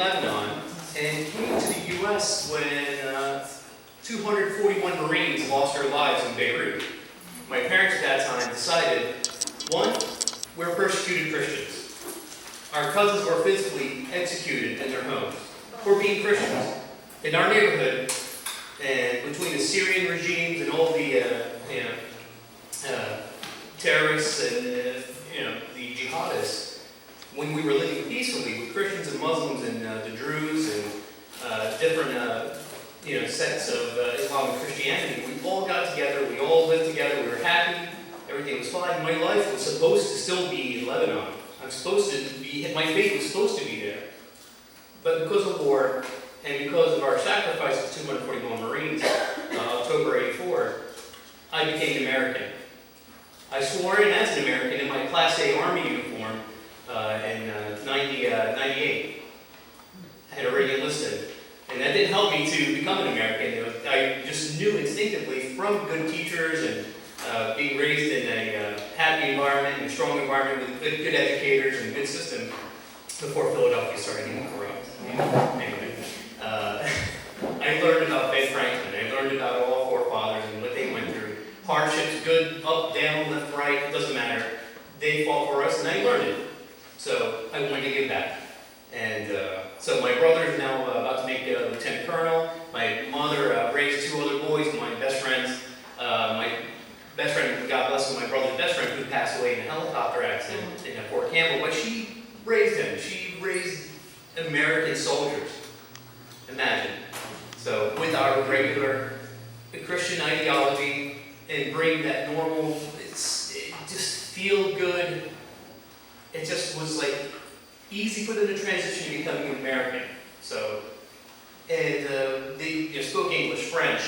Lebanon and came to the U.S. when 241 Marines lost their lives in Beirut. My parents at that time decided, one, we're persecuted Christians. Our cousins were physically executed in their homes for being Christians. In our neighborhood, and between the Syrian regimes and all the terrorists and the jihadists, when we were living peacefully with Christians and Muslims and the Druze and different sects of Islam and Christianity, we all got together, we all lived together, we were happy, everything was fine. My life was supposed to still be in Lebanon. My faith was supposed to be there. But because of war, and because of our sacrifice of 241 Marines, October '84, I became American. I swore in as an American in my Class A Army uniform in 98. I had already enlisted. And that didn't help me to become an American. I just knew instinctively from good teachers and being raised in a happy environment and a strong environment with good educators and a good system before Philadelphia started getting corrupt. Anyway, I learned about Ben Franklin. I learned about all forefathers and what they went through. Hardships, good, up, down, left, right, it doesn't matter. They fought for us and I learned it. So I wanted to give back. And so my brother is now about to make a lieutenant colonel. My mother raised two other boys, my best friends. My best friend, God bless him, my brother's best friend, who passed away in a helicopter accident in Fort Campbell, but she raised him. She raised American soldiers. Imagine. So with our regular Christian ideology and bring that normal, just feel good. It just was like easy for them to transition to becoming an American. So, and they spoke English, French,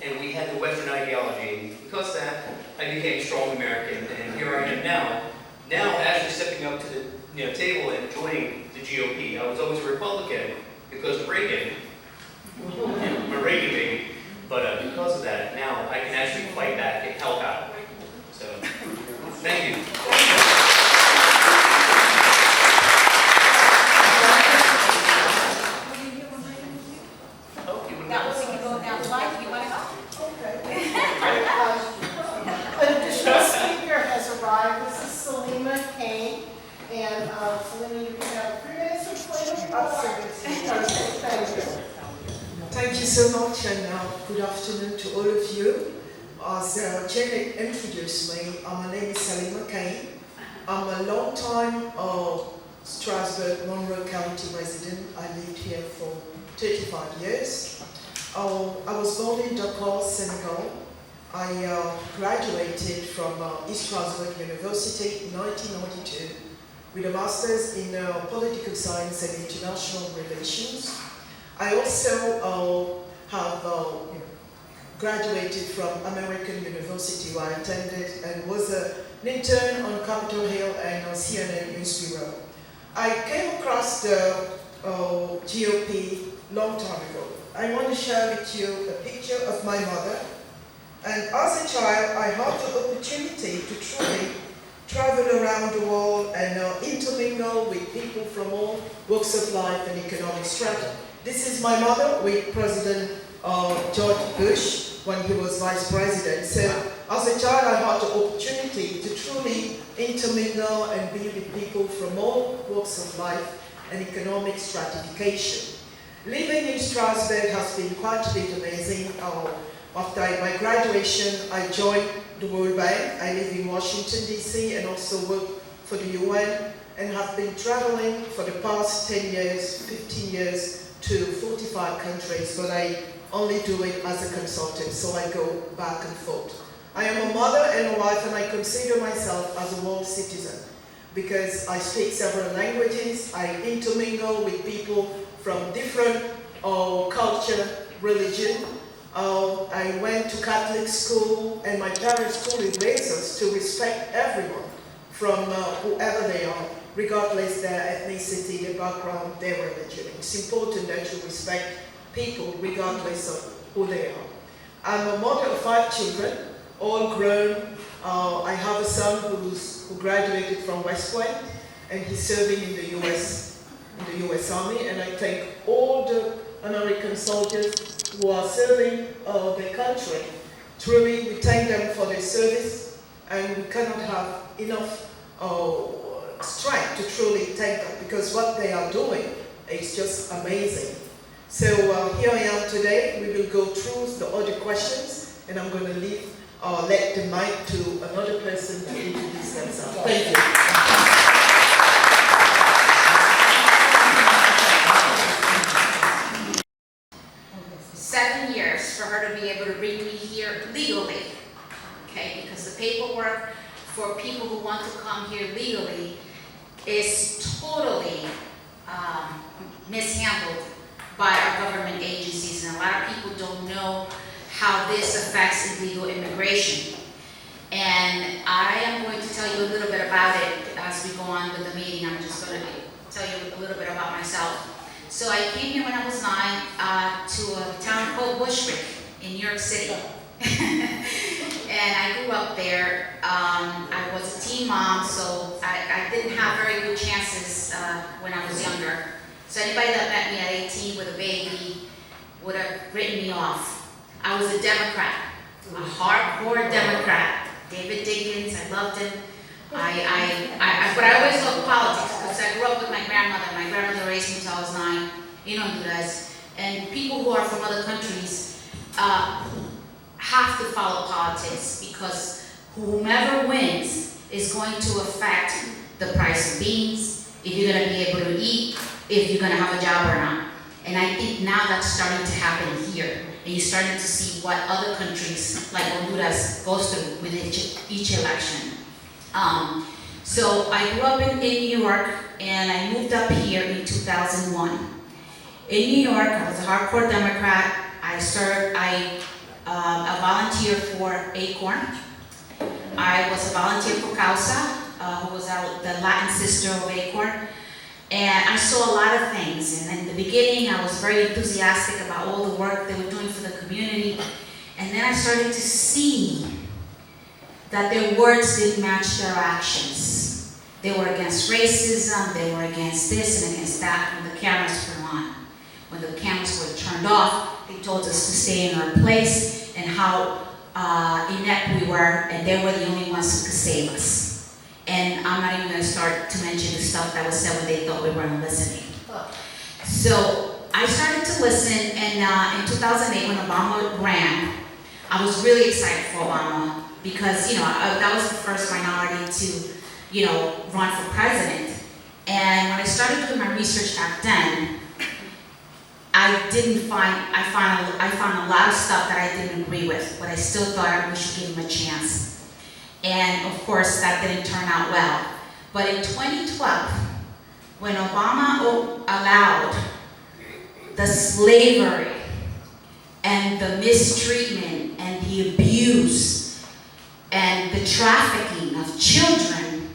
and we had the Western ideology. And because of that, I became a strong American, and here I am now. Now, actually stepping up to the table and joining the GOP. I was always a Republican because of Reagan. I'm a Reagan baby. But because of that, now I can actually fight back and help out. So, thank you. Thank you so much, and good afternoon to all of you. As Janet introduced me, my name is Salima Kane. I'm a long-time Strasbourg, Monroe County resident. I lived here for 35 years. I was born in Dakar, Senegal. I graduated from East Strasbourg University in 1992 with a master's in political science and international relations. I also have graduated from American University, where I attended and was an intern on Capitol Hill and on CNN News Bureau. I came across the GOP long time ago. I want to share with you a picture of my mother. And as a child, I had the opportunity to truly travel around the world and intermingle with people from all walks of life and economic strata. This is my mother with President George Bush when he was vice president. So as a child, I had the opportunity to truly intermingle and be with people from all walks of life and economic stratification. Living in Strasbourg has been quite a bit amazing. After my graduation, I joined the World Bank. I live in Washington, D.C., and also work for the UN, and have been traveling for the past 10 years, 15 years, to 45 countries, but I only do it as a consultant, so I go back and forth. I am a mother and a wife, and I consider myself as a world citizen because I speak several languages, I intermingle with people from different culture, religion. I went to Catholic school, and my parents truly raised us to respect everyone from whoever they are, regardless their ethnicity, their background, their religion. It's important that you respect people regardless of who they are. I'm a mother of 5 children, all grown. I have a son who graduated from West Point, and he's serving in the US in the US Army, and I thank all the American soldiers who are serving their country. Truly, we thank them for their service, and we cannot have enough strength to truly thank them, because what they are doing is just amazing. So here I am today. We will go through the other questions, and I'm going to let the mic to another person to introduce themselves. Thank you. 7 years for her to be able to bring me here legally, okay? Because the paperwork for people who want to come here legally is totally mishandled by our government agencies, and a lot of people don't know how this affects illegal immigration. And I am going to tell you a little bit about it as we go on with the meeting. I'm just going to tell you a little bit about myself. So I came here when I was 9 to a town called Bushwick in New York City. And I grew up there. I was a teen mom, so I didn't have very good chances when I was younger. So anybody that met me at 18 with a baby would have written me off. I was a Democrat, a hardcore Democrat. David Diggins, I loved him. But I always loved politics because I grew up with my grandmother. My grandmother raised me until I was 9 in Honduras. And people who are from other countries have to follow politics, because whomever wins is going to affect the price of beans, if you're going to be able to eat, if you're going to have a job or not. And I think now that's starting to happen here. And you're starting to see what other countries like Honduras goes through with each election. So I grew up in New York, and I moved up here in 2001. In New York, I was a hardcore Democrat. I volunteered for ACORN. I was a volunteer for CAUSA, who was the Latin sister of ACORN. And I saw a lot of things. And in the beginning, I was very enthusiastic about all the work they were doing for the community. And then I started to see that their words didn't match their actions. They were against racism, they were against this and against that when the cameras were on. When the cameras were turned off, they told us to stay in our place, and how inept we were, and they were the only ones who could save us. And I'm not even going to start to mention the stuff that was said when they thought we weren't listening. So I started to listen, and in 2008 when Obama ran, I was really excited for Obama, because that was the first minority to run for president. And when I started doing my research back then, I found a lot of stuff that I didn't agree with, but I still thought we should give him a chance. And of course, that didn't turn out well. But in 2012, when Obama allowed the slavery and the mistreatment and the abuse and the trafficking of children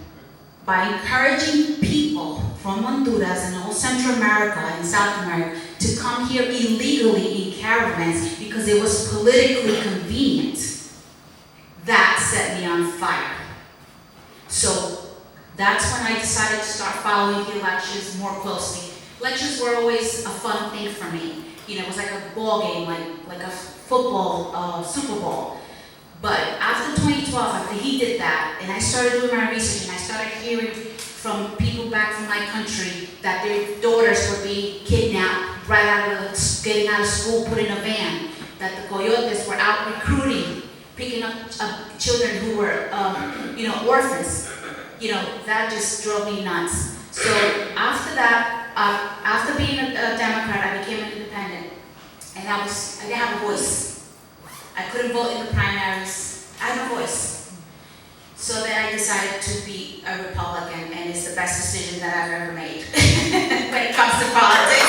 by encouraging people from Honduras and all Central America and South America to come here illegally in caravans because it was politically convenient, that set me on fire. So that's when I decided to start following the elections more closely. Elections were always a fun thing for me. It was like a ball game, like a football Super Bowl. But after 2012, after he did that, and I started doing my research, and I started hearing from people back from my country that their daughters were being kidnapped right getting out of school, put in a van, that the coyotes were out recruiting, picking up children who were, orphans. That just drove me nuts. So after that, after being a Democrat, I became an independent, and I didn't have a voice. I couldn't vote in the primaries. I had a voice. So then I decided to be a Republican, and it's the best decision that I've ever made when it comes to politics.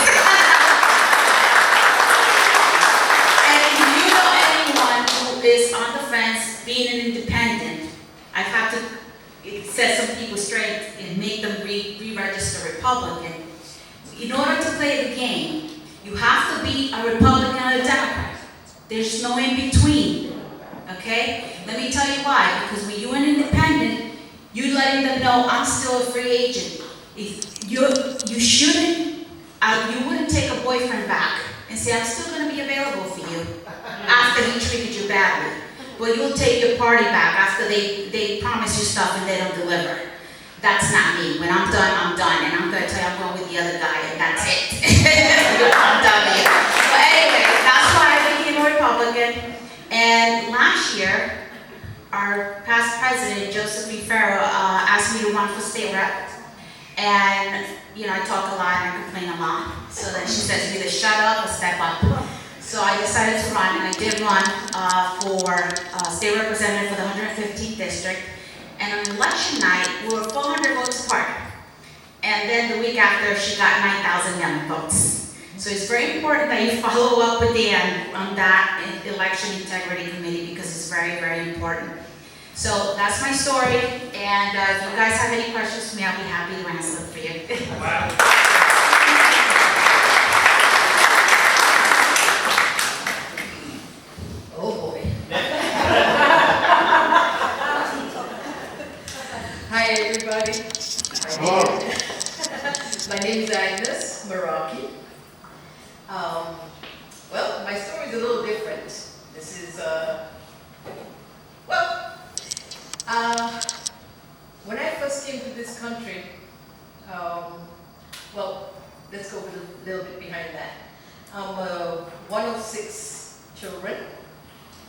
And if you know anyone who is on the fence, being an independent, I've had to set some people straight and make them re-register Republican. In order to play the game, you have to be a Republican or a Democrat. There's no in between, okay? Let me tell you why. Because when you're an independent, you're letting them know I'm still a free agent. You shouldn't you wouldn't take a boyfriend back and say, I'm still gonna be available for you after he treated you badly. But you'll take your party back after they promise you stuff and they don't deliver. That's not me. When I'm done, and I'm gonna tell you I'm going with the other guy, and that's it. I'm done with you. But anyway, that's why I became a Republican. And last year, our past president, Josephine Farrow, asked me to run for state rep. And, you know, I talk a lot and I complain a lot. So then she says either shut up or step up. So I decided to run, and I did run for state representative for the 115th district. And on election night, we were 400 votes apart. And then the week after, she got 9,000 young votes. So it's very important that you follow up with Dan on that election integrity committee, because it's very, very important. So that's my story, and if you guys have any questions for me, I'll be happy to answer them for you. Wow. Oh boy. Hi everybody. My name is Agnes Meraki. Well, my story is a little different. This is, when I first came to this country, well, let's go a little bit behind that. I'm one of 6 children.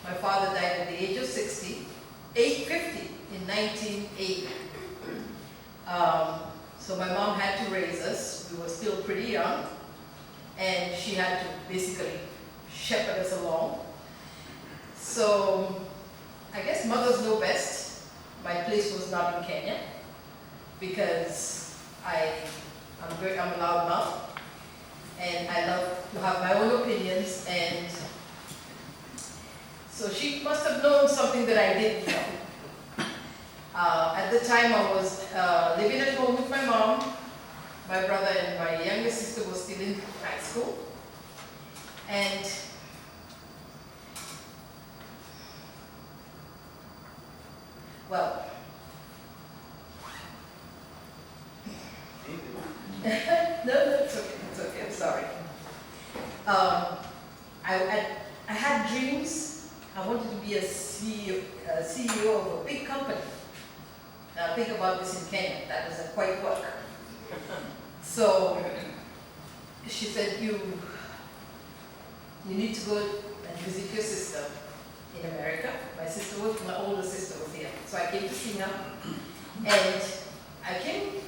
My father died at the age of 50 in 1980. So my mom had to raise us. We were still pretty young, and she had to basically shepherd us along. So I guess mothers know best. My place was not in Kenya, because I'm a loud mouth, and I love to have my own opinions, and so she must have known something that I didn't know. At the time I was living at home with my mom. My brother and my younger sister were still in high school, and well, no, it's okay, I'm sorry. I had dreams. I wanted to be a CEO of a big company. Now think about this in Kenya, that doesn't quite work. So she said, you need to go and visit your sister in America. My older sister was here. So I came to see her, and I came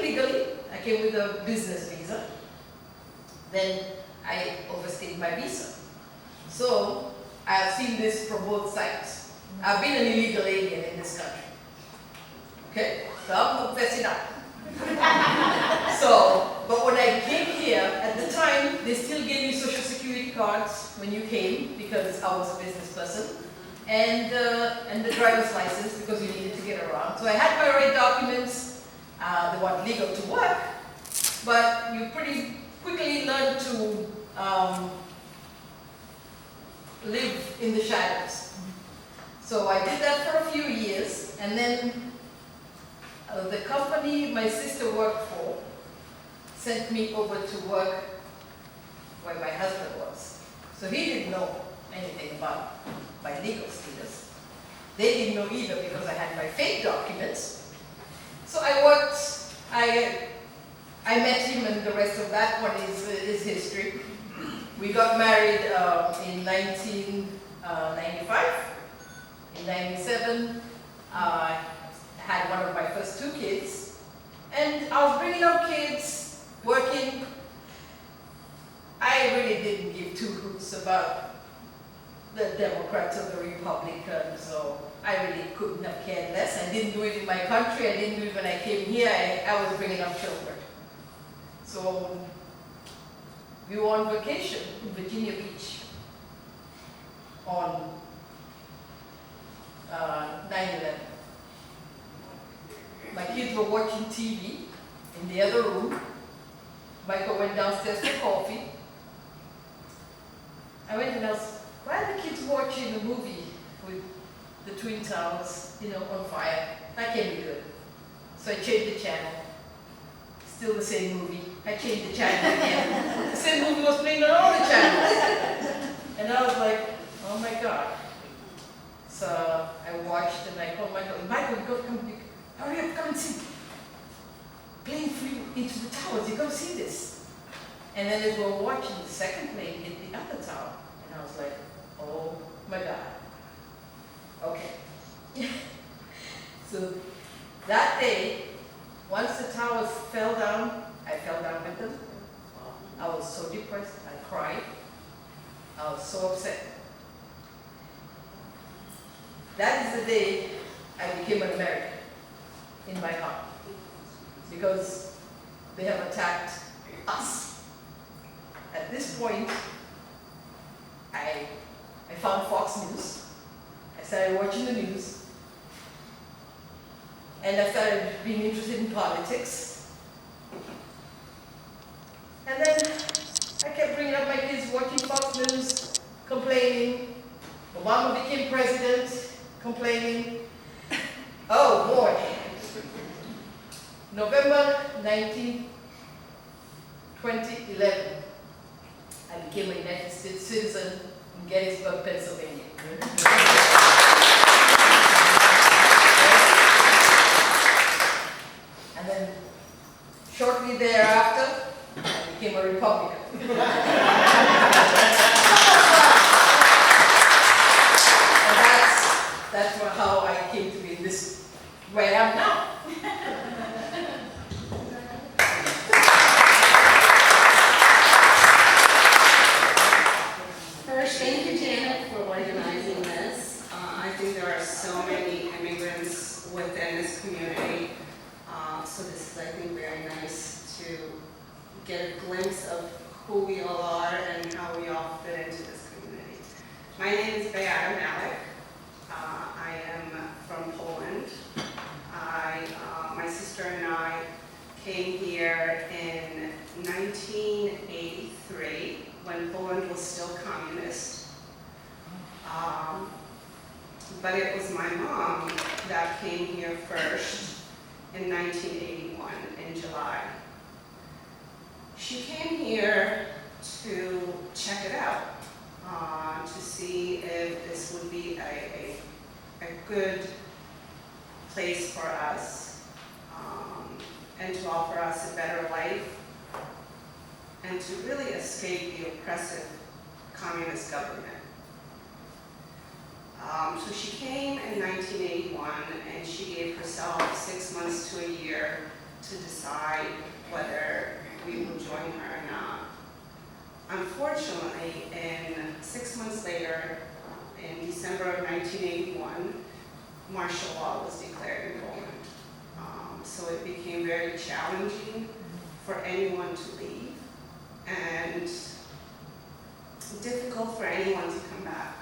legally. I came with a business visa. Then I overstayed my visa. So I've seen this from both sides. I've been an illegal alien in this country. Okay, so I'm confessing up. But when I came here, at the time, they still gave me social security cards when you came, because I was a business person, and the driver's license, because you needed to get around. So I had my right documents. They weren't legal to work, but you pretty quickly learn to live in the shadows. So I did that for a few years, and then the company my sister worked for sent me over to work where my husband was. So he didn't know anything about my legal status. They didn't know either, because I had my fake documents. So I worked, I met him, and the rest of that one is history. We got married in 1995. In 97, I had one of my first 2 kids. And I was bringing up kids, working. I really didn't give 2 hoots about the Democrats or the Republicans, so I really couldn't have cared less. I didn't do it in my country. I didn't do it when I came here. I was bringing up children. So we were on vacation in Virginia Beach on 9/11. My kids were watching TV in the other room. Michael went downstairs for coffee. I went and asked, why are the kids watching a movie with the Twin Towers, on fire? That can't be good. So I changed the channel. Still the same movie. I changed the channel again. The same movie was playing on all the channels. And I was like, oh my God. So I watched and I called Michael, come, hurry up, come and see. Plane flew into the towers, you gotta see this. And then as we were watching, the second plane hit the other tower. And I was like, oh my God. Okay. So that day, once the towers fell down, I fell down with them. I was so depressed, I cried. I was so upset. That is the day I became an American in my heart. Because they have attacked us. At this point, I found Fox News. I started watching the news. And I started being interested in politics. And then I kept bringing up my kids watching Fox News, complaining. Obama became president, complaining. Oh boy. November 19, 2011, I became a United States citizen in Gettysburg, Pennsylvania. And then shortly thereafter, I became a Republican. And that's how I came to be in this, where I am now. First, thank you, Janet, for organizing this. I think there are so many immigrants within this community. So this is, I think, very nice to get a glimpse of who we all are and how we all fit into this community. My name is Beata Malik. I am from Poland. My sister and I came here in 1983 when Poland was still communist. But it was my mom that came here first in 1981 in July. She came here to check it out, to see if this would be a good place for us, and to offer us a better life, and to really escape the oppressive communist government. So she came in 1981, and she gave herself 6 months to a year to decide whether we would join her or not. Unfortunately, 6 months later, in December of 1981, martial law was declared in Poland. So it became very challenging for anyone to leave, and difficult for anyone to come back.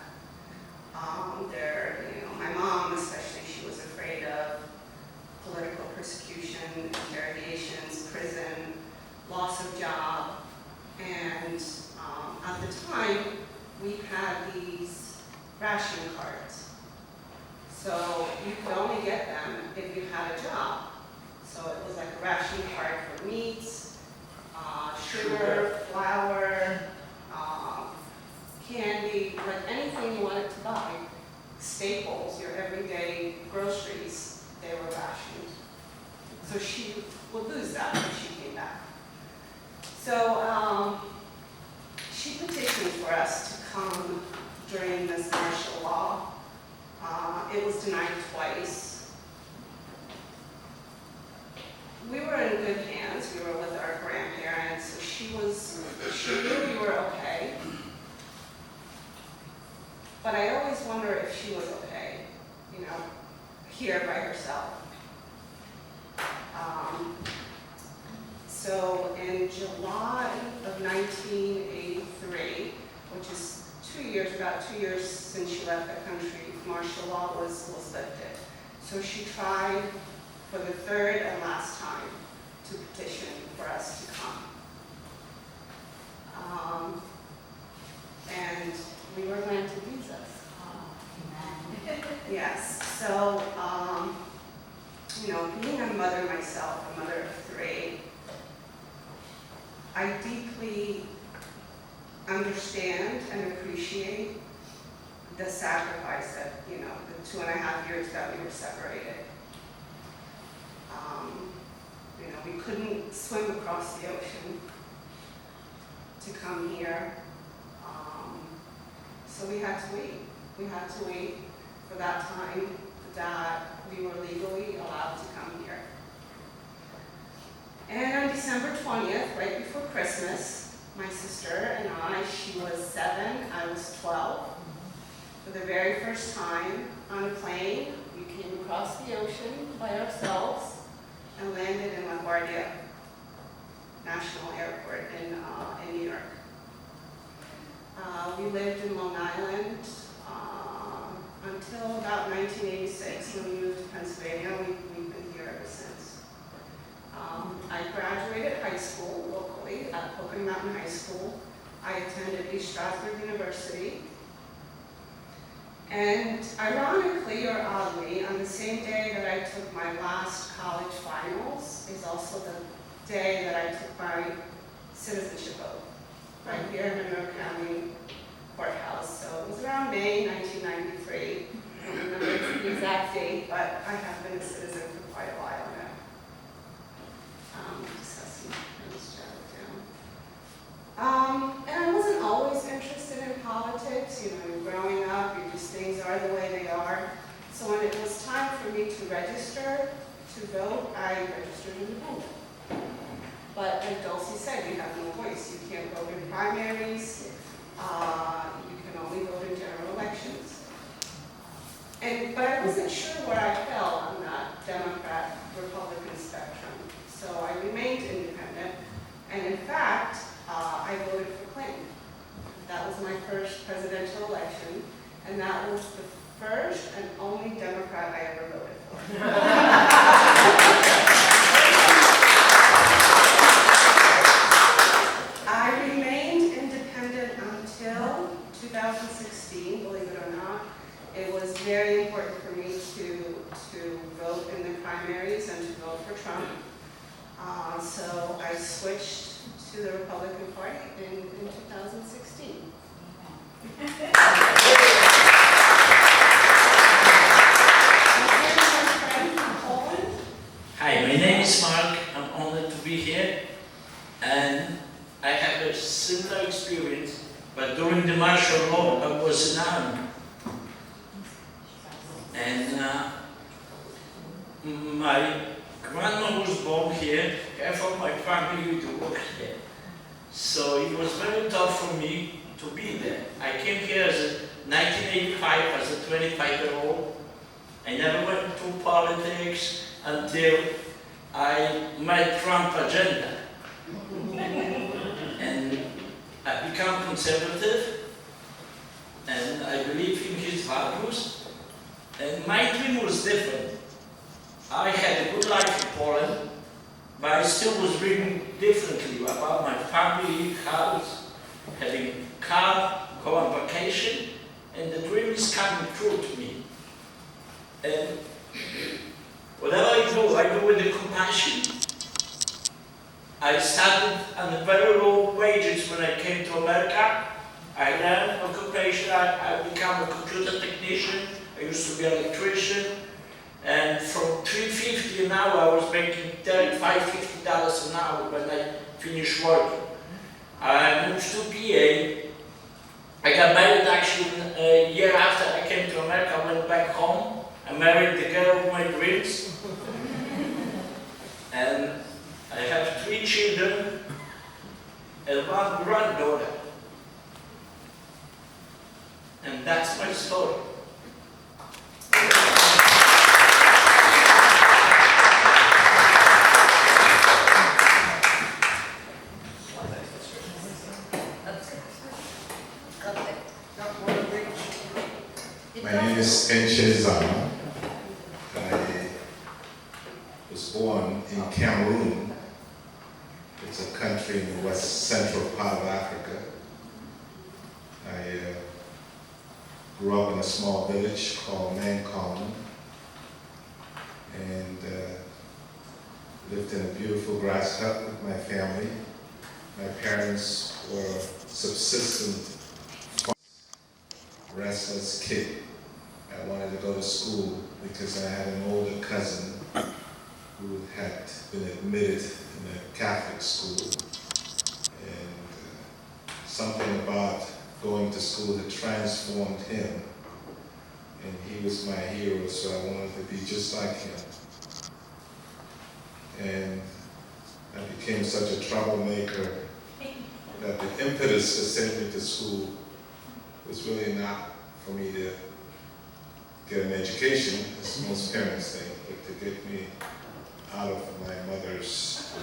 My mom especially, she was afraid of political persecution, interrogations, prison, loss of job, and at the time, we had these ration cards. So you could only get them if you had a job. So it was like a ration card for meats, sugar, flour, candy, like anything you wanted to buy, staples, your everyday groceries, they were rationed. So she would lose that when she came back. So she petitioned for us to come during this martial law. It was denied twice. We were in good hands. We were with our grandparents, so she knew we were okay. But I always wonder if she was okay, here by herself. So in July of 1983, which is about 2 years since she left the country, martial law was lifted. So she tried for the third and last time to petition for us to come. And we were granted visas. Yes, so, being a mother myself, a mother of 3, I deeply understand and appreciate the sacrifice that, you know, the 2.5 years that we were separated. You know, we couldn't swim across the ocean to come here. So we had to wait. We had to wait for that time that we were legally allowed to come here. And on December 20th, right before Christmas, my sister and I, she was 7, I was 12. For the very first time on a plane, we came across the ocean by ourselves and landed in LaGuardia National Airport in New York. We lived in Long Island until about 1986 when we moved to Pennsylvania. We've been here ever since. I graduated high school locally at Pocono Mountain High School. I attended East Stroudsburg University. And ironically or oddly, on the same day that I took my last college finals is also the day that I took my citizenship oath, right here in Monroe County Courthouse. So it was around May 1993. I don't remember the exact date, but I have been a citizen for quite a while now. Just have some things jotted down. And I wasn't always interested in politics. You know, growing up, things are the way they are. So when it was time for me to register to vote, I registered independent. But like Dulcie said, you have no voice. You can't vote in primaries. You can only vote in general elections. But I wasn't sure where I fell on that Democrat-Republican spectrum. So I remained independent. And in fact, I voted for Clinton. That was my first presidential election. And that was the first and only Democrat I ever voted for. I remained independent until 2016, believe it or not. It was very important for me to vote in the primaries and to vote for Trump. So I switched to the Republican Party in 2016. Hi, my name is Mark. I'm honored to be here, and I have a similar experience, but during the martial law, I was in army. And my grandma was born here, half of my family to work here. So it was very tough for me to be there. I came here as a 1985 as a 25-year-old. I never went into politics until I met Trump agenda. And I became conservative, and I believe in his values. And my dream was different. I had a good life in Poland, but I still was dreaming differently about my family, house, having a car, go on vacation, and the dream is coming true to me. And whatever I do with the compassion. I started on the very low wages when I came to America. I learned occupation, I became a computer technician, I used to be an electrician, and from $3.50 an hour I was making $50 an hour when I finished working. I moved to PA. I got married actually a year after I came to America. I went back home. I married the girl of my dreams. And I have 3 children and 1 granddaughter. And that's my story. My name is Enchezama. I was born in Cameroon. It's a country in the west central part of Africa. I grew up in a small village called Mancommon and lived in a beautiful grass hut with my family. My parents were subsistent, restless kid. I wanted to go to school because I had an older cousin who had been admitted in a Catholic school. And something about going to school had transformed him. And he was my hero, so I wanted to be just like him. And I became such a troublemaker that the impetus to send me to school was really not for me to get an education, as most parents think, but to get me out of my mother's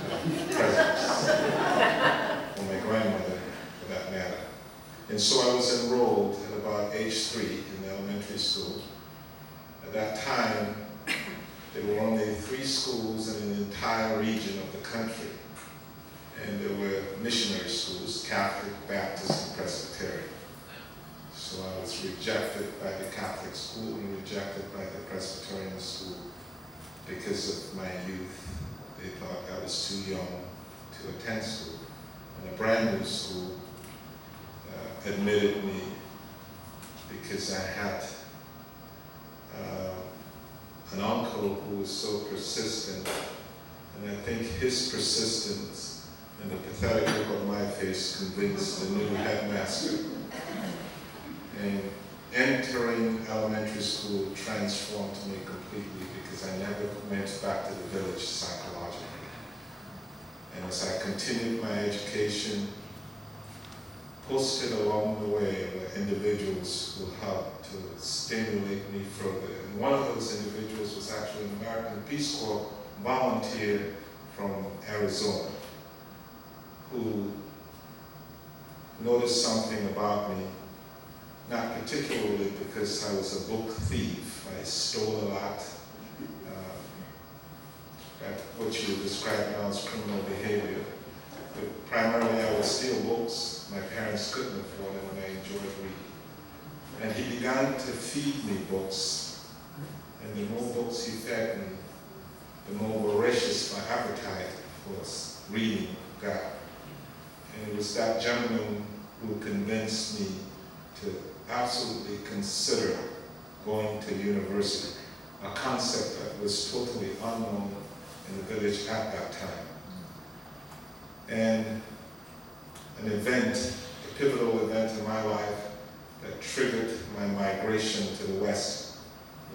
presence, or my grandmother, for that matter. And so I was enrolled at about age 3 in elementary school. At that time, there were only 3 schools in an entire region of the country. And there were missionary schools, Catholic, Baptist, and Presbyterian. So I was rejected by the Catholic school and rejected by the Presbyterian school because of my youth. They thought I was too young to attend school. And a brand new school admitted me because I had an uncle who was so persistent, and I think his persistence and the pathetic look on my face convinced the new headmaster. And entering elementary school transformed me completely because I never went back to the village psychologically. And as I continued my education, posted along the way were individuals who helped to stimulate me further. And one of those individuals was actually an American Peace Corps volunteer from Arizona who noticed something about me, not particularly because I was a book thief. I stole a lot. What you would describe now as criminal behavior. But primarily I would steal books my parents couldn't afford and I enjoyed reading. And he began to feed me books. And the more books he fed me, the more voracious my appetite for reading got. And it was that gentleman who convinced me to absolutely consider going to university, a concept that was totally unknown in the village at that time. And an event, a pivotal event in my life that triggered my migration to the West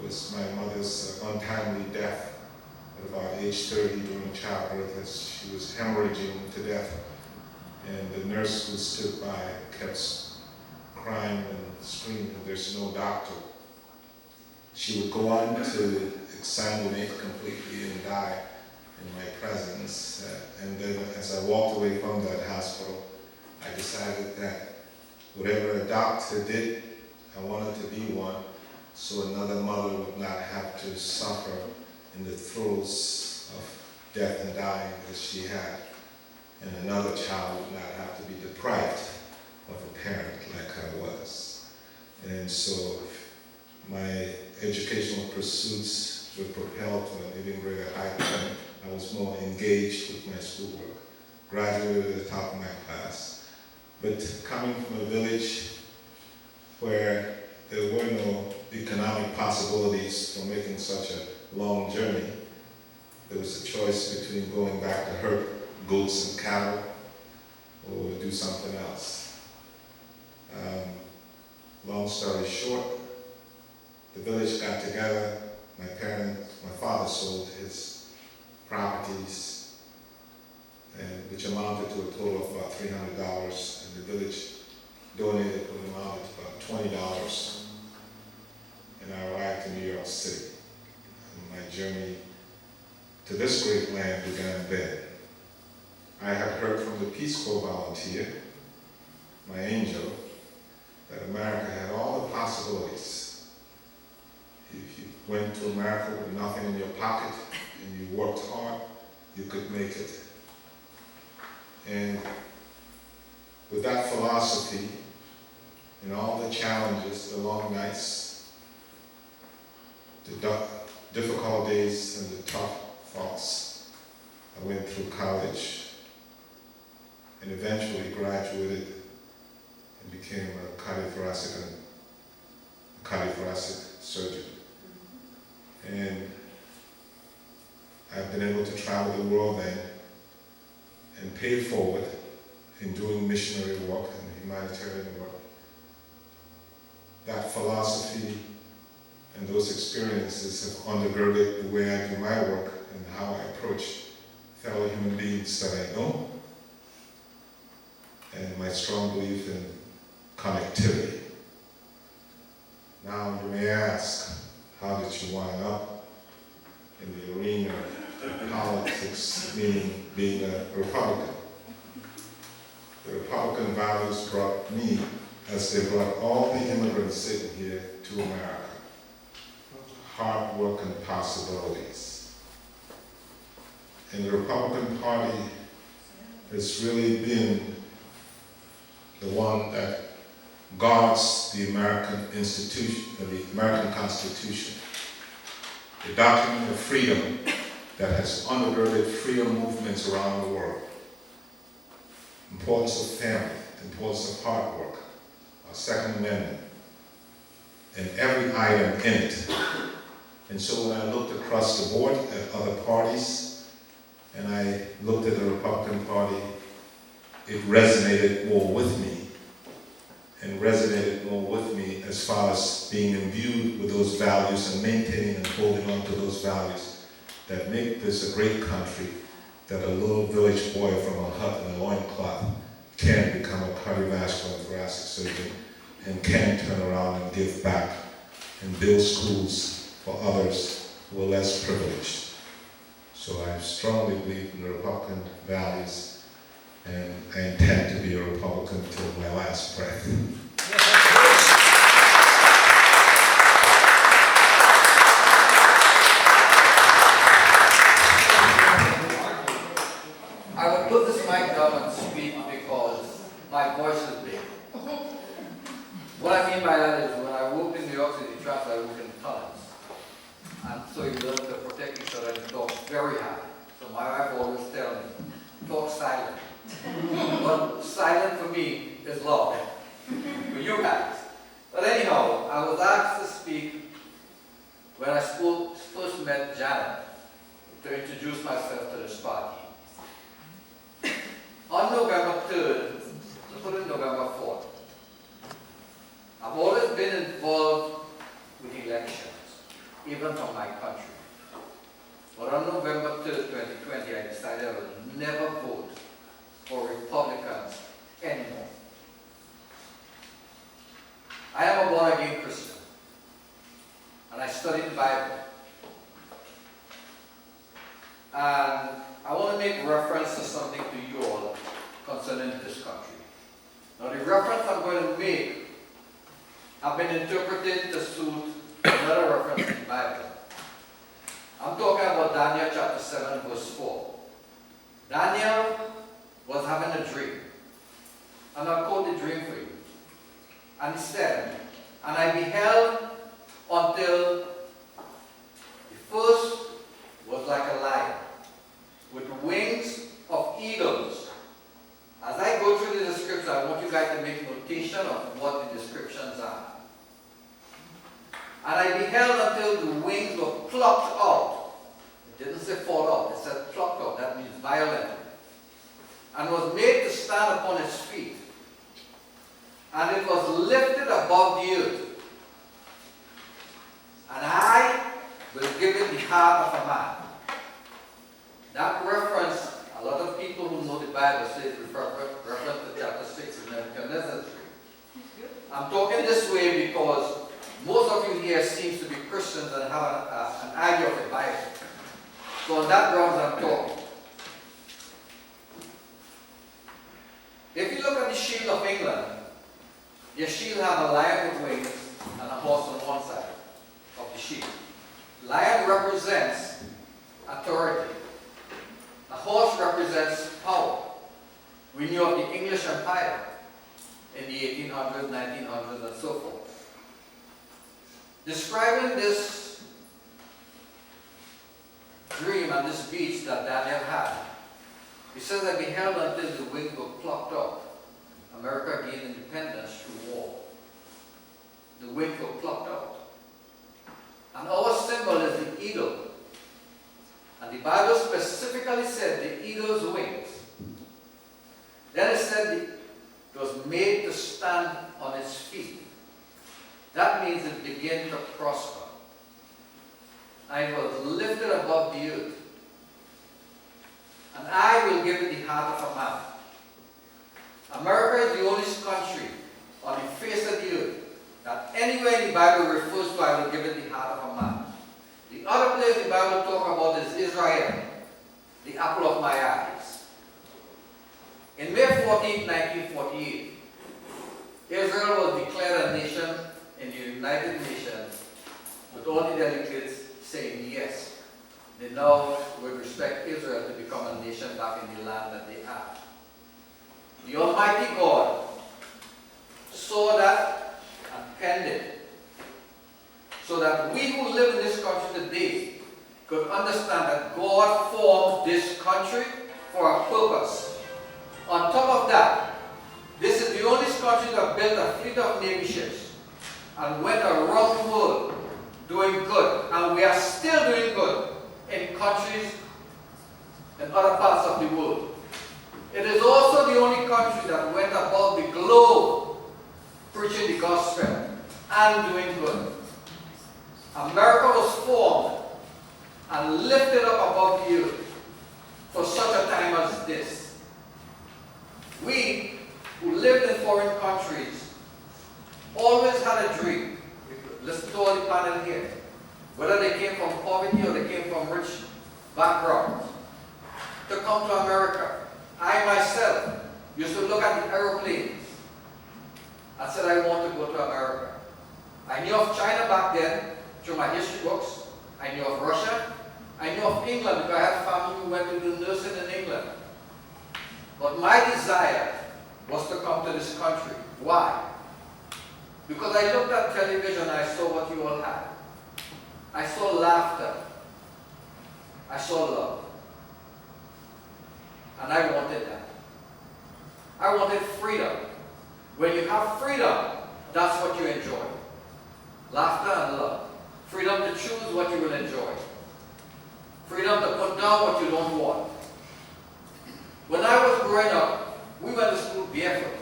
was my mother's untimely death at about age 30 during childbirth as she was hemorrhaging to death. And the nurse who stood by kept crying and screaming, "There's no doctor." She would go on to exsanguinate completely and die in my presence. And then as I walked away from that hospital, I decided that whatever a doctor did, I wanted to be one, so another mother would not have to suffer in the throes of death and dying as she had. And another child would not have to be deprived of a parent like I was. And so my educational pursuits were propelled to an even greater height. I was more engaged with my schoolwork, graduated at the top of my class. But coming from a village where there were no economic possibilities for making such a long journey, there was a choice between going back to herd goats and cattle or do something else. Long story short, the village got together. My father sold his properties, which amounted to a total of about $300, and the village donated what amounted to about $20. And I arrived in New York City. And my journey to this great land began then. I had heard from the Peace Corps volunteer, my angel, that America had all the possibilities. If you went to America with nothing in your pocket and you worked hard, you could make it. And with that philosophy and all the challenges, the long nights, the difficult days and the tough thoughts, I went through college. and eventually graduated and became a cardiothoracic surgeon. And I've been able to travel the world then and pay it forward in doing missionary work and humanitarian work. That philosophy and those experiences have undergirded the way I do my work and how I approach fellow human beings that I know, and my strong belief in connectivity. Now you may ask, how did you wind up in the arena of politics, meaning being a Republican? The Republican values brought me, as they brought all the immigrants sitting here, to America. Hard work and possibilities. And the Republican Party has really been the one that guards the American institution, the American Constitution, the document of freedom that has undergirded freedom movements around the world. Importance of family, importance of hard work, our Second Amendment, and every item in it. And so when I looked across the board at other parties, and I looked at the Republican Party, it resonated more with me, and resonated more with me as far as being imbued with those values and maintaining and holding on to those values that make this a great country, that a little village boy from a hut and a loincloth can become a cardiovascular and thoracic surgeon and can turn around and give back and build schools for others who are less privileged. So I strongly believe in the Republican values, and I intend to be a Republican till my last breath. I would put this mic down and speak because my voice is big. What I mean by that is when I worked in New York City traffic, I worked in tunnels. And so you learn to protect each other and talk very high. So my wife always tells me, talk silent. But silent for me is loud. For you guys. But anyhow, I was asked to speak when I first met Janet to introduce myself to this party. On November 3rd, to put it November 4th, I've always been involved with elections, even from my country. But on November 3rd, 2020, I decided I would never vote for Republicans anymore. I am a born-again Christian, and I studied the Bible. And I want to make reference to something to you all concerning this country. Now the reference I'm going to make have been interpreted to suit another reference in the Bible. I'm talking about Daniel chapter 7 verse 4. Daniel was having a dream. And I'll quote the dream for you. And he said, and I beheld until the first was like a lion with wings of eagles. As I go through the description, I want you guys to make notation of what the descriptions are. And I beheld until the wings were plucked out. It didn't say fall out, it said plucked out. That means violently. And was made to stand upon its feet. And it was lifted above the earth. And I will give it the heart of a man. That reference, a lot of people who know the Bible say it reference to chapter 6 of Nebuchadnezzar's dream. I'm talking this way because most of you here seems to be Christians and have an idea of the Bible. So on that grounds I'm talking. If you look at the shield of England, your shield have a lion with wings and a horse on one side of the shield. Lion represents authority. A horse represents power. We knew of the English Empire in the 1800s, 1900s, and so forth. Describing this dream and this beast that Daniel had, He says that we held until the wings were plucked out. America gained independence through war. The wings were plucked out. And our symbol is the eagle. And the Bible specifically said the eagle's wings. Then it said it was made to stand on its feet. That means it began to prosper. And it was lifted above the earth. And I will give it the heart of a man. America is the only country on the face of the earth that anywhere in the Bible refers to, I will give it the heart of a man. The other place the Bible talks about is Israel, the apple of my eyes. In May 14, 1948, Israel was declared a nation in the United Nations, with all the delegates saying yes. They now would respect Israel to become a nation back in the land that they have. The Almighty God saw that and penned it, so that we who live in this country today could understand that God formed this country for a purpose. On top of that, this is the only country that built a fleet of Navy ships and went around the world doing good. And we are still doing good in countries in other parts of the world. It is also the only country that went above the globe preaching the gospel and doing good. America was formed and lifted up above the earth for such a time as this. We who lived in foreign countries always had a dream. Listen to all the panel here. Whether they came from poverty or they came from rich backgrounds, to come to America. I myself used to look at the aeroplanes and said I want to go to America. I knew of China back then through my history books. I knew of Russia. I knew of England because I had family who went to do nursing in England. But my desire was to come to this country. Why? Because I looked at television and I saw what you all had. I saw laughter. I saw love. And I wanted that. I wanted freedom. When you have freedom, that's what you enjoy. Laughter and love. Freedom to choose what you will enjoy. Freedom to put down what you don't want. When I was growing up, we went to school barefoot.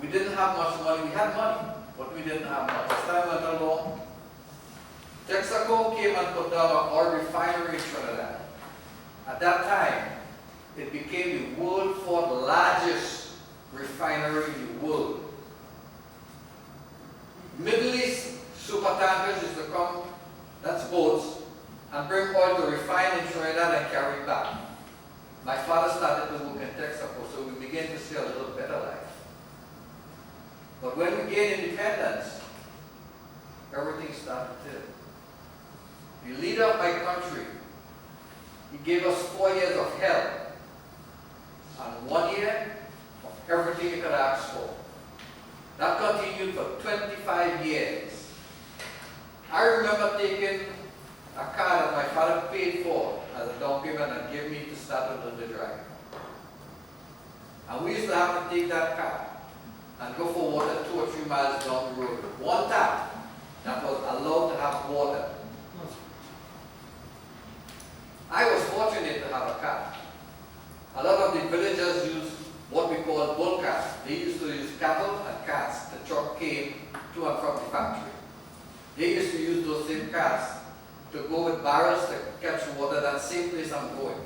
We didn't have much money. We had money, but we didn't have much. As time went along, Texaco came and put down an oil refinery in Trinidad. At that time, it became the world's fourth largest refinery in the world. Middle East supertankers used to come, that's boats, and bring oil to refine in Trinidad and carry it back. My father started to work in Texaco, so we began to see a little better life. But when we gained independence, everything started to. The leader of my country, he gave us 4 years of hell and 1 year of everything he could ask for. That continued for 25 years. I remember taking a car that my father paid for as a down payment and gave me to start on the drive. And we used to have to take that car and go for water 2 or 3 miles down the road. One tap that was allowed to have water. I was fortunate to have a car. A lot of the villagers used what we call bull carts. They used to use cattle and carts. The truck came to and from the factory. They used to use those same carts to go with barrels to catch water, that same place I'm going.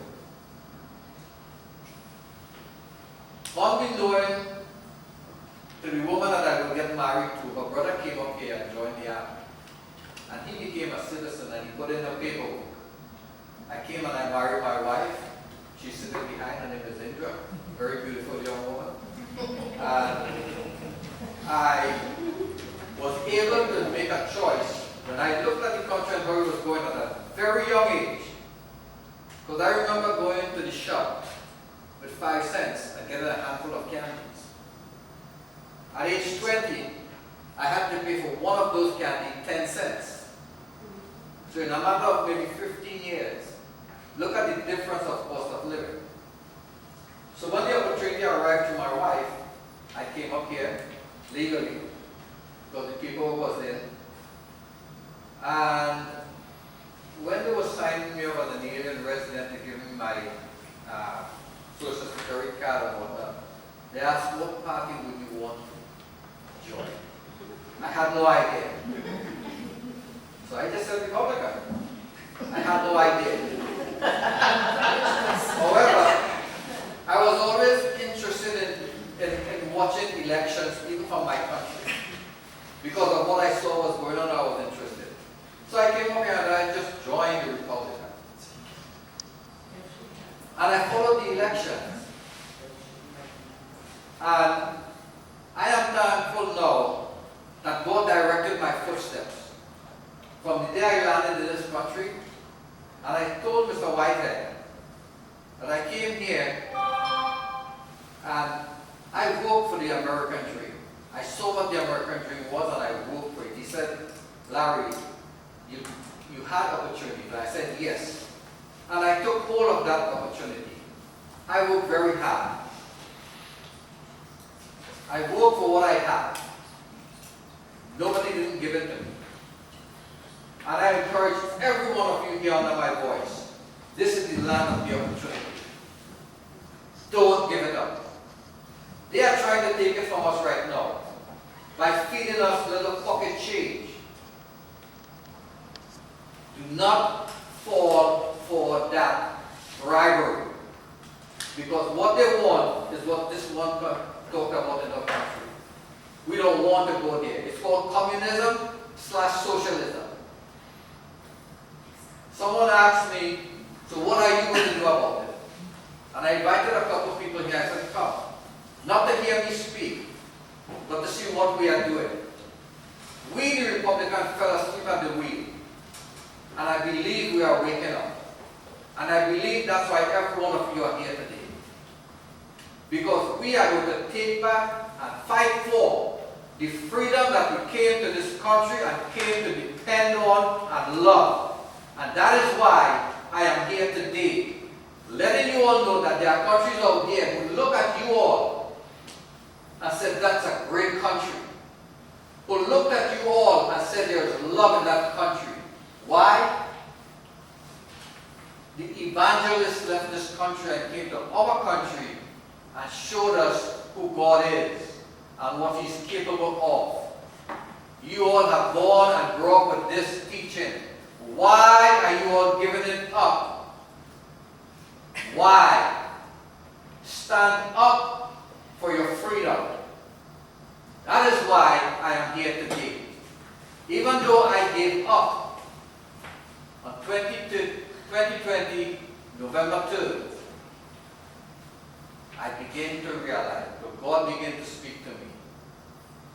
Unbeknown to the woman that I would get married to, her brother came up here and joined the army. And he became a citizen and he put in her paperwork. I came and I married my wife. She's sitting behind, her name is Indra, very beautiful young woman. And I was able to make a choice when I looked at the country and where it was going at a very young age. Because I remember going to the shop with 5 cents and getting a handful of candies. At age 20, I had to pay for one of those candies 10 cents. So in a matter of maybe 15 years, look at the difference of cost of living. So when the opportunity arrived to my wife, I came up here legally, because the paperwork was in. And when they were signing me up as an alien resident to give me my social security card and whatnot, they asked, what party would you want to join? I had no idea. So I just said Republican. I had no idea. However, I was always interested in watching elections, even from my country. Because of what I saw was going on, I was interested. So I came up here and I just joined the Republicans. And I followed the elections. And I am thankful now that God directed my footsteps. From the day I landed in this country, and I told Mr. Whitehead that I came here and I worked for the American dream. I saw what the American dream was and I worked for it. He said, Larry, you had opportunity. And I said, yes. And I took hold of that opportunity. I worked very hard. I worked for what I had. Nobody didn't give it to me. And I encourage every one of you here under my voice. This is the land of the opportunity. Don't give it up. They are trying to take it from us right now by feeding us little pocket change. Do not fall for that bribery. Because what they want is what this one talked about in our country. We don't want to go there. It's called communism/socialism. Someone asked me, so what are you going to do about it? And I invited a couple of people here. I said, come. Not to hear me speak, but to see what we are doing. We, the Republicans, fell asleep at the wheel. And I believe we are waking up. And I believe that's why every one of you are here today. Because we are going to take back and fight for the freedom that we came to this country and came to depend on and love. And that is why I am here today, letting you all know that there are countries out there who look at you all and said, that's a great country. Who looked at you all and said there is love in that country. Why? The evangelists left this country and came to our country and showed us who God is and what He's capable of. You all have gone and grew up with this teaching. Why are you all giving it up? Why? Stand up for your freedom. That is why I am here today. Even though I gave up on 2020, November 3rd, I began to realize, but God began to speak to me.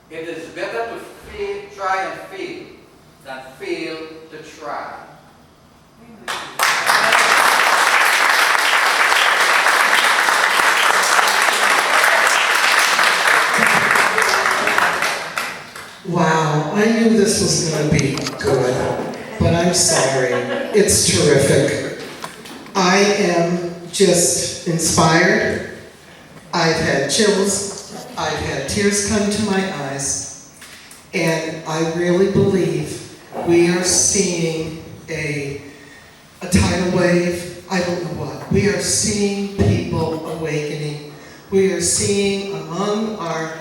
It is better to fail, try and fail, than fail to try. Wow, I knew this was going to be good, but I'm sorry. It's terrific. I am just inspired. I've had chills. I've had tears come to my eyes. And I really believe we are seeing a tidal wave. I don't know what. We are seeing people awakening. We are seeing among our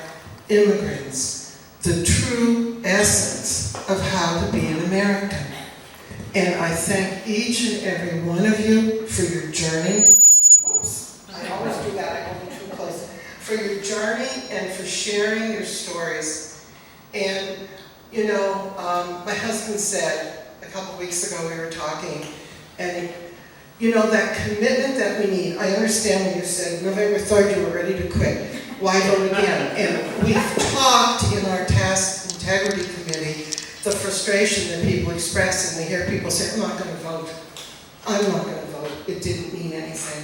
immigrants the true essence of how to be an American. And I thank each and every one of you for your journey. Whoops, I always do that, I go too close. For your journey and for sharing your stories. And, you know, my husband said, a couple weeks ago we were talking, and you know, that commitment that we need, I understand when you said November 3rd you were ready to quit. Why vote again? And we've talked in our Task Integrity Committee the frustration that people express, and we hear people say, I'm not going to vote. I'm not going to vote. It didn't mean anything.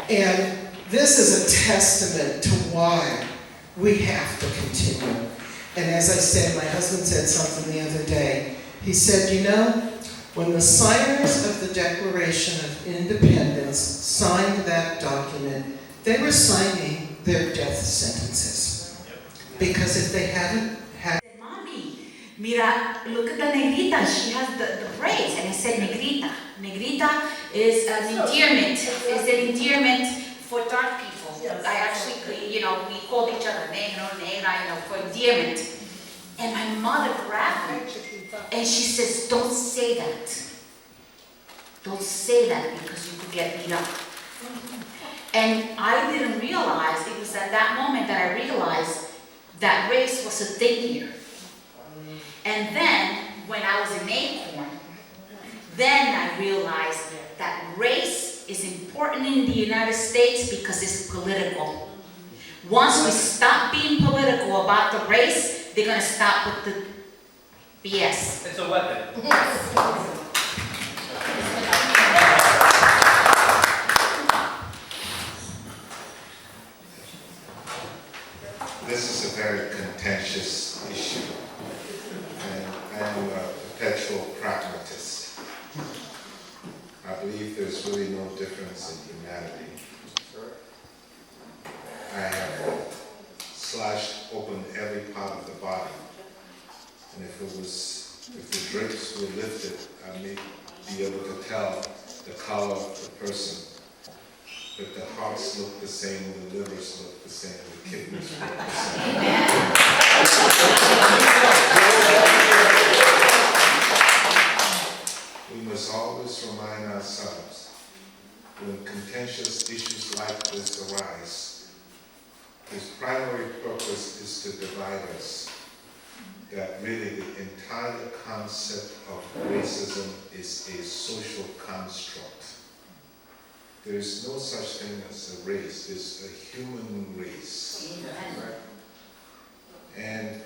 And this is a testament to why we have to continue. And as I said, my husband said something the other day. He said, you know, when the signers of the Declaration of Independence signed that document, they were signing their death sentences. Because if they hadn't had... Mommy, mira, look at the negrita, she has the braids. And I said, negrita. Negrita is an endearment, for dark people. I actually, you know, we called each other negro, negra, you know, for endearment. And my mother grabbed me and she says, don't say that. Don't say that because you could get beat up. And I didn't realize, it was at that moment that I realized that race was a thing here. And then, when I was in Acorn, then I realized that race is important in the United States because it's political. Once we stop being political about the race, they're going to stop with the BS. It's a weapon. This is a very contentious issue, and I am a perpetual pragmatist. I believe there's really no difference in humanity. I have slashed open every part of the body, and if the drapes were lifted, I may be able to tell the color of the person. But the hearts look the same, the livers look the same, the kidneys look the same. We must always remind ourselves, when contentious issues like this arise, whose primary purpose is to divide us, that really the entire concept of racism is a social construct. There is no such thing as a race, it's a human race. And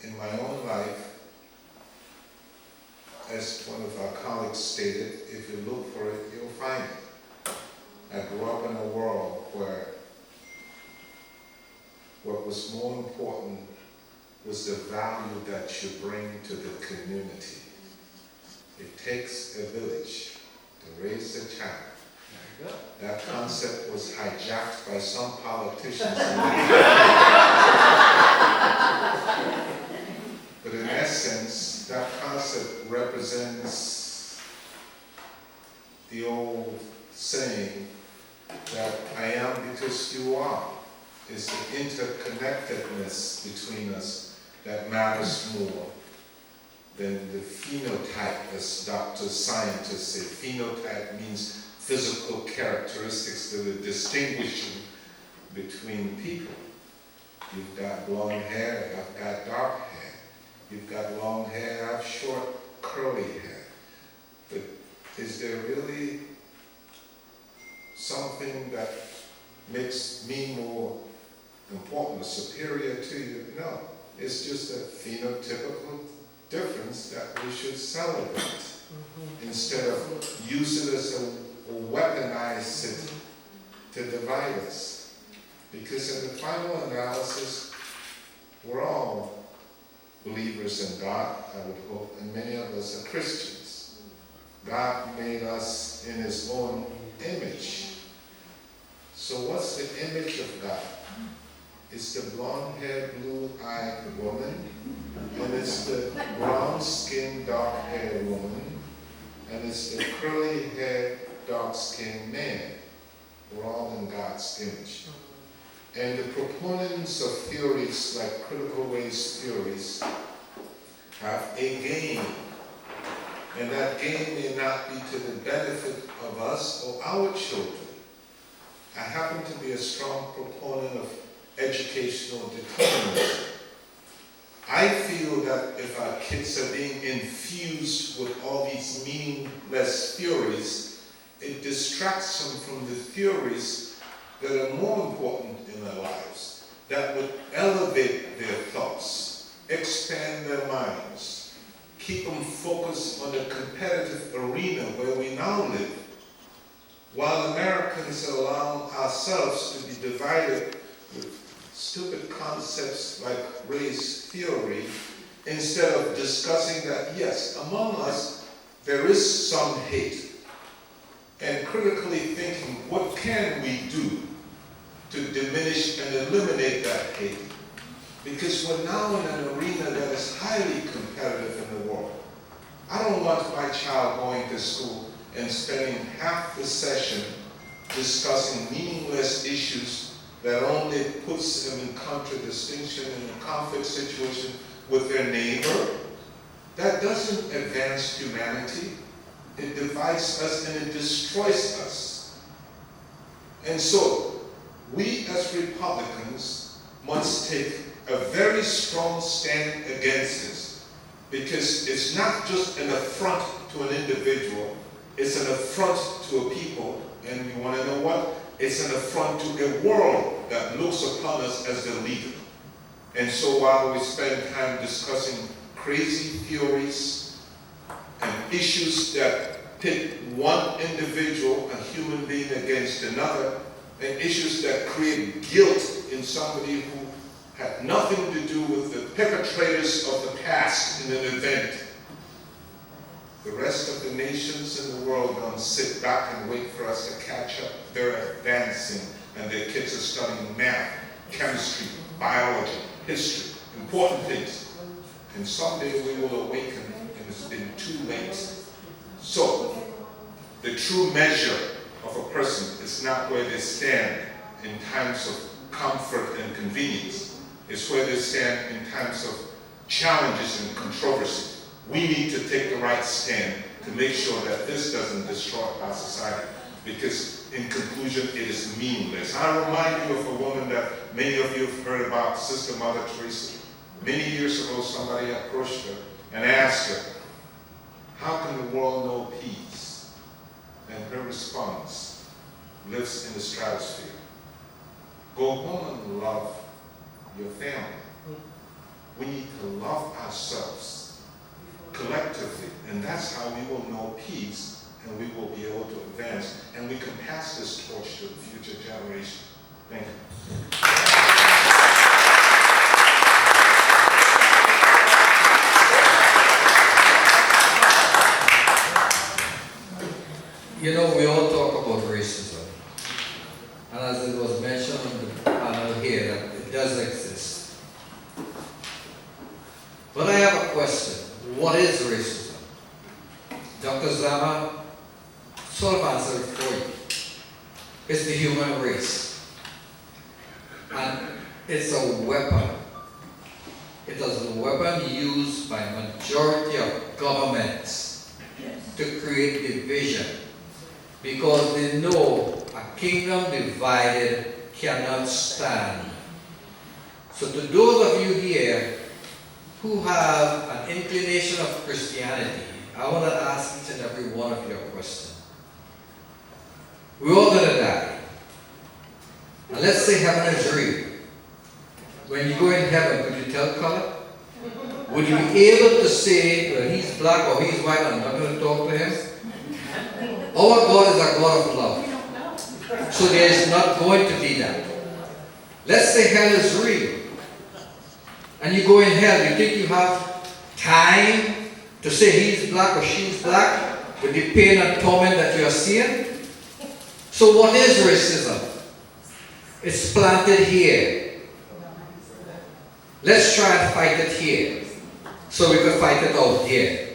in my own life, as one of our colleagues stated, if you look for it, you'll find it. I grew up in a world where what was more important was the value that you bring to the community. It takes a village to raise a child. That concept was hijacked by some politicians. But in essence, that concept represents the old saying that I am because you are. It's the interconnectedness between us that matters more than the phenotype, as doctors, scientists say. Phenotype means physical characteristics that are distinguishing between people. You've got blonde hair, I've got dark hair. You've got long hair, I have short, curly hair. But is there really something that makes me more important or superior to you? No, it's just a phenotypical difference that we should celebrate instead of use it as a weaponize it to divide us. Because in the final analysis, we're all believers in God, I would hope, and many of us are Christians. God made us in His own image. So what's the image of God? It's the blonde-haired, blue-eyed woman, and it's the brown-skinned, dark-haired woman, and it's the curly-haired, dark-skinned man. We're all in God's image. And the proponents of theories like critical race theories have a gain. And that gain may not be to the benefit of us or our children. I happen to be a strong proponent of educational determinism. I feel that if our kids are being infused with all these meaningless theories, it distracts them from the theories that are more important in their lives, that would elevate their thoughts, expand their minds, keep them focused on the competitive arena where we now live. While Americans allow ourselves to be divided with stupid concepts like race theory, instead of discussing that, yes, among us, there is some hate. and critically thinking, what can we do to diminish and eliminate that hate? Because we're now in an arena that is highly competitive in the world. I don't want my child going to school and spending half the session discussing meaningless issues that only puts them in contradistinction in a conflict situation with their neighbor. That doesn't advance humanity. It divides us and it destroys us. And so, we as Republicans must take a very strong stand against this, because it's not just an affront to an individual, it's an affront to a people, and you want to know what? It's an affront to a world that looks upon us as the leader. And so while we spend time discussing crazy theories and issues that pit one individual, a human being, against another, and issues that create guilt in somebody who had nothing to do with the perpetrators of the past in an event, the rest of the nations in the world don't sit back and wait for us to catch up. They're advancing, and their kids are studying math, chemistry, biology, history, important things. And someday we will awaken, and it's been too late. So, the true measure of a person is not where they stand in times of comfort and convenience. It's where they stand in times of challenges and controversy. We need to take the right stand to make sure that this doesn't destroy our society, because in conclusion, it is meaningless. I remind you of a woman that many of you have heard about, Sister Mother Teresa. Many years ago, somebody approached her and asked her, how can the world know peace? And her response lives in the stratosphere. Go home and love your family. We need to love ourselves collectively, and that's how we will know peace, and we will be able to advance, and we can pass this torch to the future generation. Thank you. You know, we all talk about racism, and as it was mentioned on the panel here, that it does exist. But I have a question. What is racism? Dr. Zama sort of answered it for you. It's the human race. And it's a weapon. It is a weapon used by a majority of governments to create division, because they know a kingdom divided cannot stand. So to those of you here who have an inclination of Christianity, I want to ask each and every one of you a question. We're all going to die. And let's say heaven is real. When you go in heaven, could you tell color? Would you be able to say, well, he's black or he's white, I'm not going to talk to him? Our God is a God of love. So there is not going to be that. Let's say hell is real. And you go in hell, you think you have time to say he's black or she's black with the pain and torment that you are seeing? So what is racism? It's planted here. Let's try and fight it here, so we can fight it out there.